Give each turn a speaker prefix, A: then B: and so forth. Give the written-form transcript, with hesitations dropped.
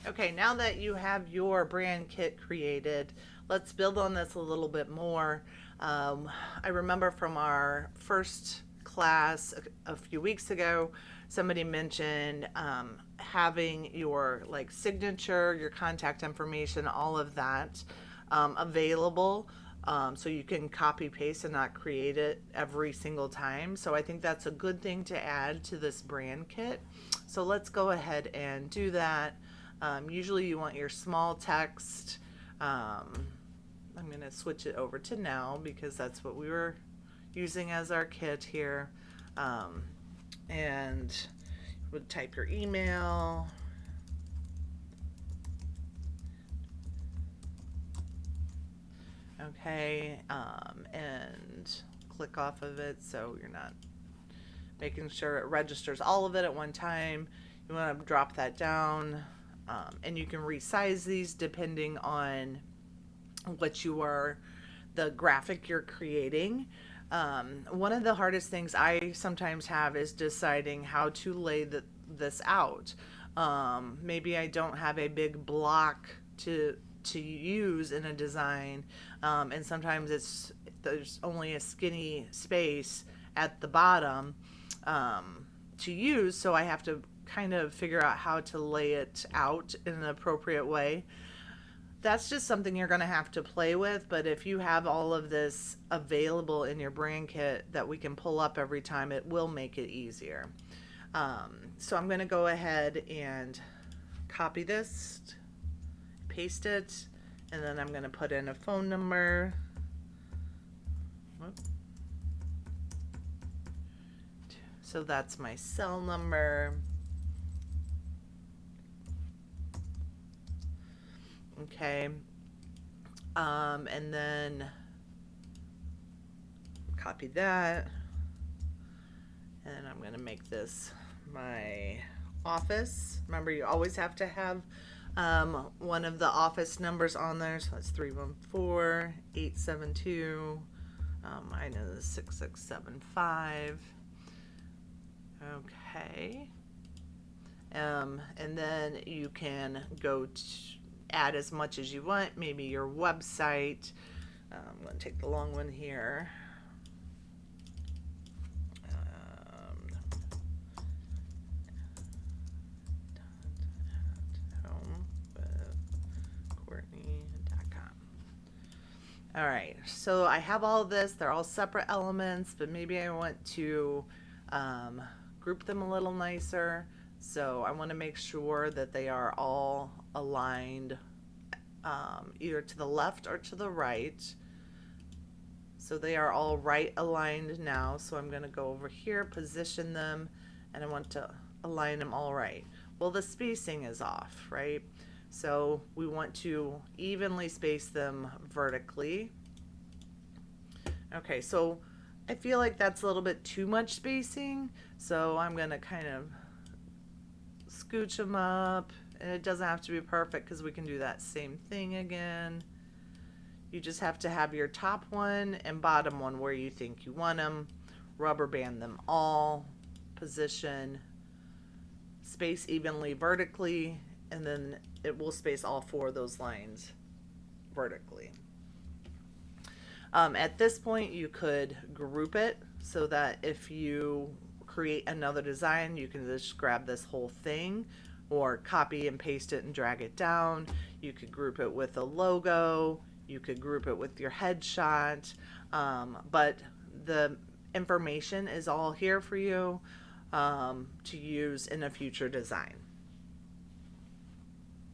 A: Okay, now that you have your brand kit created, let's build on this a little bit more. I remember from our first class a few weeks ago, somebody mentioned having your like signature, your contact information, all of that available. So you can copy paste and not create it every single time. So I think that's a good thing to add to this brand kit. So let's go ahead and do that. Usually you want your small text. I'm going to switch it over to now because that's what we were using as our kit here. And would type your email. Okay, and click off of it so you're not making sure it registers all of it at one time. You want to drop that down, and you can resize these depending on what you are, the graphic you're creating. One of the hardest things I sometimes have is deciding how to lay this out. Maybe I don't have a big block to use in a design, and sometimes there's only a skinny space at the bottom to use, so I have to kind of figure out how to lay it out in an appropriate way. That's just something you're going to have to play with, but if you have all of this available in your brand kit that we can pull up every time, it will make it easier. So I'm going to go ahead and copy this, paste it, and then I'm going to put in a phone number. Whoop. So that's my cell number. Okay. And then copy that. And I'm going to make this my office. Remember, you always have to have one of the office numbers on there. So that's 314-872. I know this is 6675. Okay. And then you can go to add as much as you want, maybe your website. I'm going to take the long one here. All right, so I have all of this. They're all separate elements, but maybe I want to group them a little nicer. So I want to make sure that they are all aligned either to the left or to the right. So they are all right aligned now. So I'm going to go over here, position them, and I want to align them all right. Well, the spacing is off, right? So we want to evenly space them vertically. Okay, so I feel like that's a little bit too much spacing. So I'm going to kind of scooch them up, and it doesn't have to be perfect because we can do that same thing again. You just have to have your top one and bottom one where you think you want them. Rubber band them all, position, space evenly vertically, and then it will space all four of those lines vertically. At this point, you could group it so that if you create another design, you can just grab this whole thing or copy and paste it and drag it down. You could group it with a logo. You could group it with your headshot. But the information is all here for you to use in a future design.